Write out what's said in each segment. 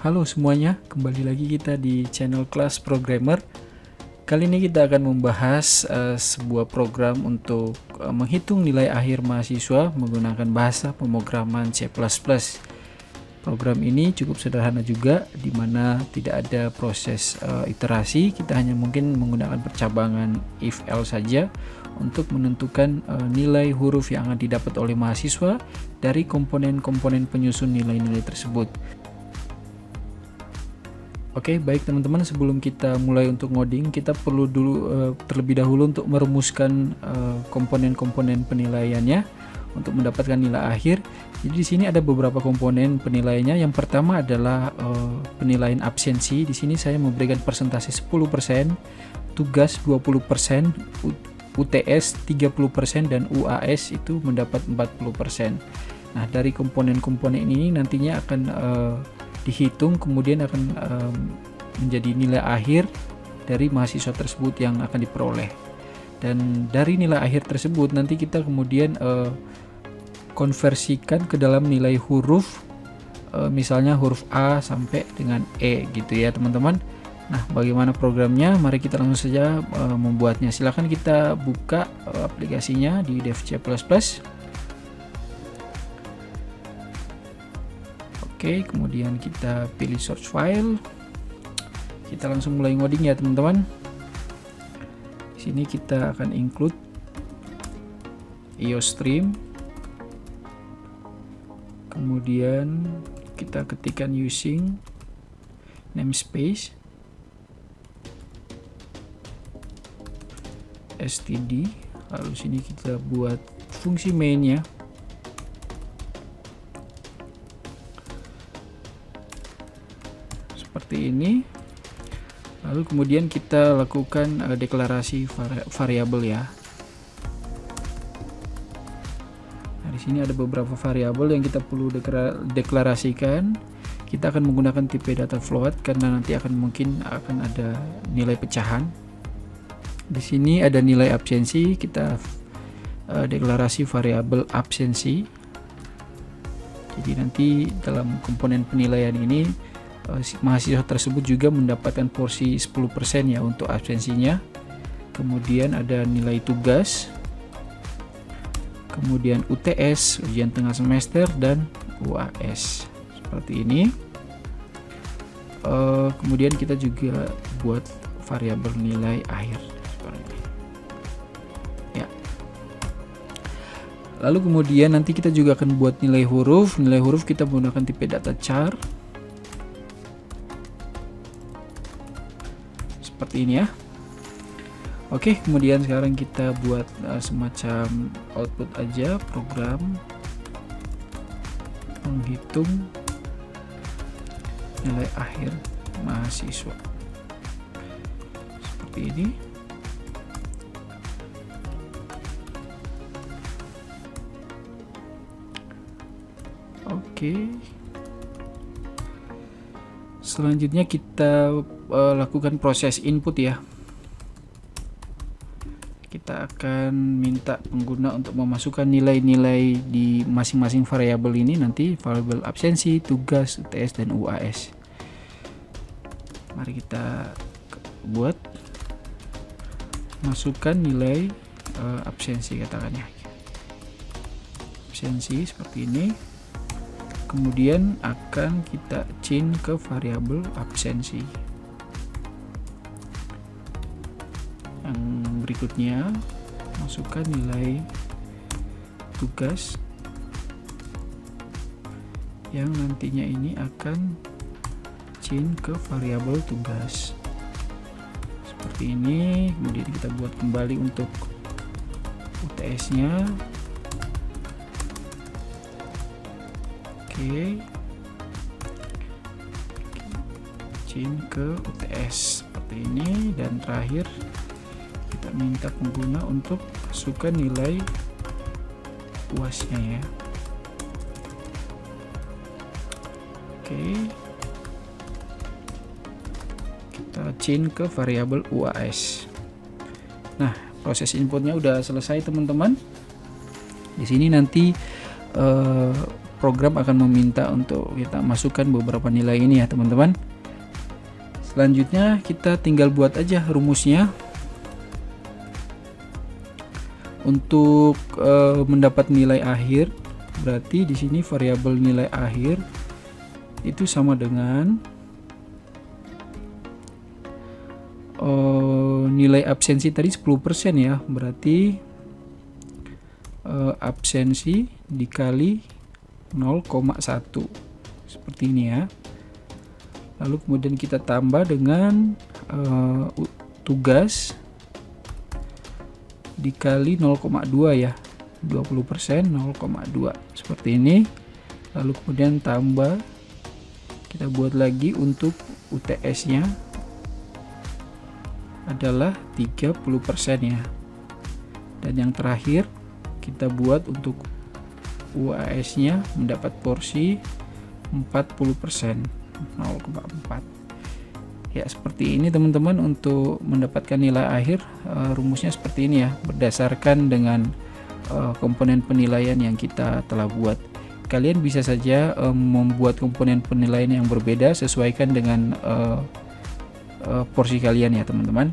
Halo semuanya, kembali lagi kita di channel kelas programmer. Kali ini kita akan membahas sebuah program untuk menghitung nilai akhir mahasiswa menggunakan bahasa pemrograman C++. Program ini cukup sederhana juga, di mana tidak ada proses iterasi. Kita hanya mungkin menggunakan percabangan if else saja untuk menentukan nilai huruf yang akan didapat oleh mahasiswa dari komponen-komponen penyusun nilai-nilai tersebut. Oke, baik teman-teman, sebelum kita mulai untuk ngoding, kita perlu dulu terlebih dahulu untuk merumuskan komponen-komponen penilaiannya untuk mendapatkan nilai akhir. Jadi di sini ada beberapa komponen penilaiannya. Yang pertama adalah penilaian absensi. Di sini saya memberikan persentase 10%, tugas 20%, UTS 30% dan UAS itu mendapat 40%. Nah, dari komponen-komponen ini nantinya akan dihitung, kemudian akan menjadi nilai akhir dari mahasiswa tersebut yang akan diperoleh. Dan dari nilai akhir tersebut nanti kita kemudian konversikan ke dalam nilai huruf, misalnya huruf A sampai dengan E gitu ya teman-teman. Nah, bagaimana programnya? Mari kita langsung saja membuatnya. Silahkan kita buka aplikasinya di Dev C++. Oke, kemudian kita pilih source file. Kita langsung mulai ngoding ya teman-teman. Di sini kita akan include IOStream. Kemudian kita ketikkan using namespace std. Lalu sini kita buat fungsi mainnya. Seperti ini. Lalu kemudian kita lakukan deklarasi variabel ya. Nah, di sini ada beberapa variabel yang kita perlu deklarasikan. Kita akan menggunakan tipe data float karena nanti mungkin akan ada nilai pecahan. Di sini ada nilai absensi, kita deklarasi variabel absensi. Jadi nanti dalam komponen penilaian ini mahasiswa tersebut juga mendapatkan porsi 10% ya untuk absensinya. Kemudian ada nilai tugas, kemudian UTS ujian tengah semester, dan UAS seperti ini. Kemudian kita juga buat variabel nilai akhir seperti ini ya. Lalu kemudian nanti kita juga akan buat nilai huruf. Nilai huruf kita menggunakan tipe data char seperti ini ya. Oke, kemudian sekarang kita buat semacam output aja, program menghitung nilai akhir mahasiswa seperti ini. Oke, selanjutnya kita lakukan proses input ya. Kita akan minta pengguna untuk memasukkan nilai-nilai di masing-masing variabel ini, nanti variabel absensi, tugas, UTS, dan UAS. Mari kita buat, masukkan nilai absensi katakannya. Absensi seperti ini. Kemudian akan kita chain ke variabel absensi. Yang berikutnya masukkan nilai tugas yang nantinya ini akan chain ke variabel tugas seperti ini. Kemudian kita buat kembali untuk UTS nya. Oke, chain ke UTS seperti ini, dan terakhir kita minta pengguna untuk masukkan nilai UAS-nya ya. Oke, kita chain ke variabel UAS. Nah, proses inputnya udah selesai teman-teman. Di sini nanti program akan meminta untuk kita masukkan beberapa nilai ini ya teman-teman. Selanjutnya kita tinggal buat aja rumusnya. Untuk mendapat nilai akhir, berarti di sini variabel nilai akhir itu sama dengan nilai absensi tadi 10% ya, berarti absensi dikali 0,1 seperti ini ya. Lalu kemudian kita tambah dengan tugas dikali 0,2 ya, 20% 0,2 seperti ini. Lalu kemudian tambah, kita buat lagi untuk UTS nya adalah 30% ya. Dan yang terakhir kita buat untuk UAS nya mendapat porsi 40%, 0,4 ya. Seperti ini teman-teman untuk mendapatkan nilai akhir. Rumusnya seperti ini ya, berdasarkan dengan komponen penilaian yang kita telah buat. Kalian bisa saja membuat komponen penilaian yang berbeda, sesuaikan dengan porsi kalian ya teman-teman.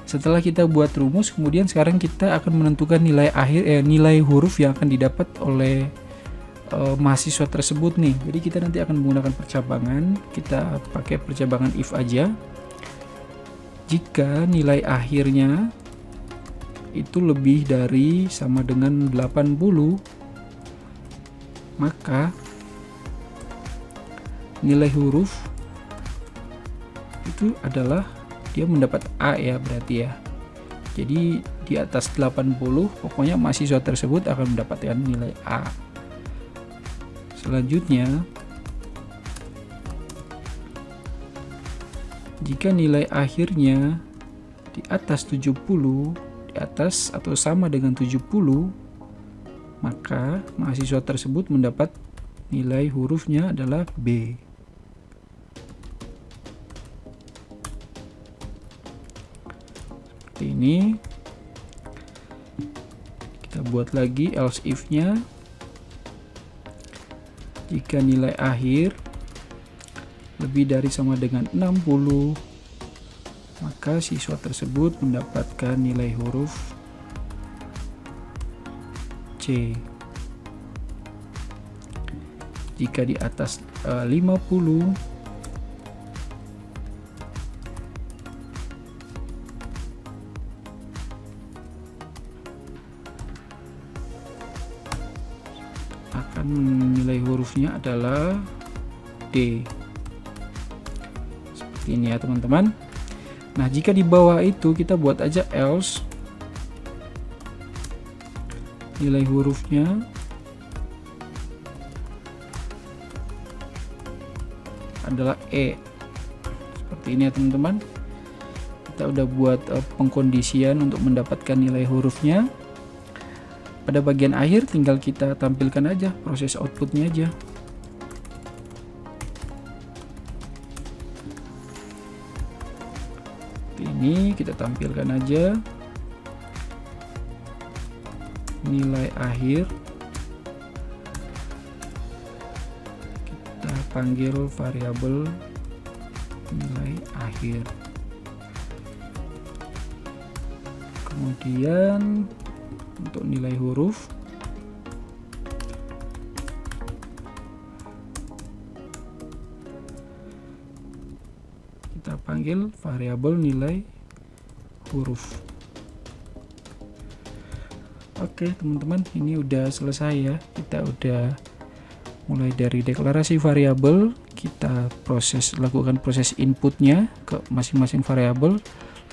Setelah kita buat rumus, kemudian sekarang kita akan menentukan nilai akhir, nilai huruf yang akan didapat oleh mahasiswa tersebut nih. Jadi kita nanti akan menggunakan percabangan. Kita pakai percabangan if aja. Jika nilai akhirnya itu lebih dari sama dengan 80, maka nilai huruf itu adalah dia mendapat A ya, berarti ya. Jadi di atas 80 pokoknya mahasiswa tersebut akan mendapatkan nilai A. Selanjutnya, jika nilai akhirnya di atas 70, di atas atau sama dengan 70, maka mahasiswa tersebut mendapat nilai hurufnya adalah B. Seperti ini. Kita buat lagi else if-nya. Jika nilai akhir lebih dari sama dengan 60, maka siswa tersebut mendapatkan nilai huruf C. Jika di atas 50, akan nilai hurufnya adalah D. Seperti ini ya teman-teman. Nah, jika di bawah itu kita buat aja else, nilai hurufnya adalah E. Seperti ini ya teman-teman. Kita udah buat pengkondisian untuk mendapatkan nilai hurufnya. Pada bagian akhir tinggal kita tampilkan aja proses outputnya aja. Ini kita tampilkan aja nilai akhir. Kita panggil variabel nilai akhir. Kemudian untuk nilai huruf kita panggil variabel nilai huruf. Oke teman-teman, ini udah selesai ya. Kita udah mulai dari deklarasi variabel, kita lakukan proses inputnya ke masing-masing variabel.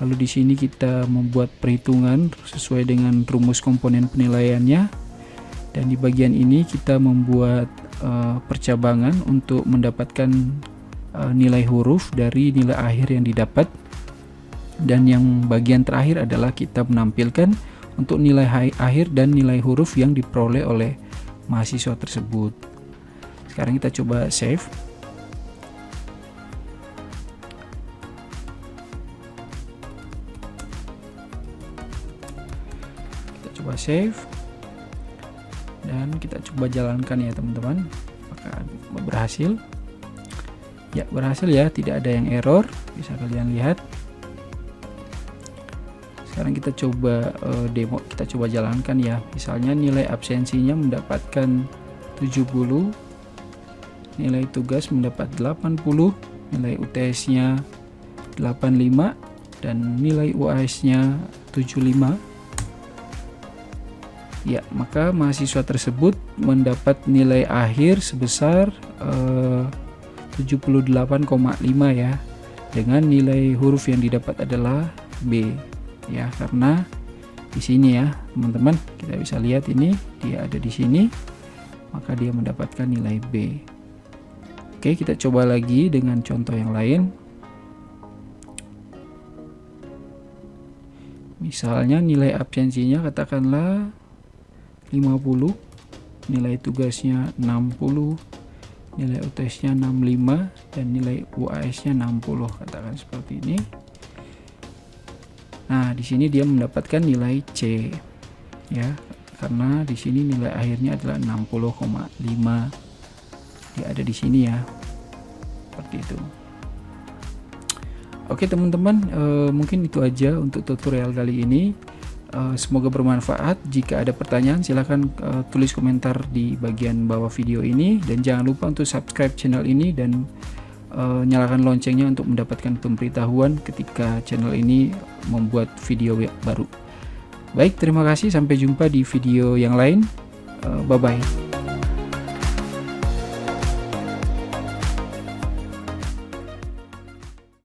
Lalu di sini kita membuat perhitungan sesuai dengan rumus komponen penilaiannya. Dan di bagian ini kita membuat percabangan untuk mendapatkan nilai huruf dari nilai akhir yang didapat. Dan yang bagian terakhir adalah kita menampilkan untuk nilai akhir dan nilai huruf yang diperoleh oleh mahasiswa tersebut. Sekarang kita coba save. Save, dan kita coba jalankan ya teman-teman. Apakah berhasil? Ya, berhasil ya, tidak ada yang error, bisa kalian lihat. Sekarang kita coba demo, kita coba jalankan ya. Misalnya nilai absensinya mendapatkan 70, nilai tugas mendapat 80, nilai UTS-nya 85, dan nilai UAS-nya 75. Ya, maka mahasiswa tersebut mendapat nilai akhir sebesar 78,5 ya, dengan nilai huruf yang didapat adalah B ya, karena di sini ya teman-teman, kita bisa lihat ini dia ada di sini, maka dia mendapatkan nilai B. Oke, kita coba lagi dengan contoh yang lain. Misalnya nilai absensinya katakanlah 50, nilai tugasnya 60, nilai UTS-nya 65, dan nilai UAS-nya 60, katakan seperti ini. Nah, di sini dia mendapatkan nilai C ya, karena di sini nilai akhirnya adalah 60,5. Dia ada di sini ya, seperti itu. Oke teman-teman, mungkin itu aja untuk tutorial kali ini. Semoga bermanfaat. Jika ada pertanyaan silahkan tulis komentar di bagian bawah video ini, dan jangan lupa untuk subscribe channel ini dan nyalakan loncengnya untuk mendapatkan pemberitahuan ketika channel ini membuat video baru. Baik, terima kasih, sampai jumpa di video yang lain. Bye bye.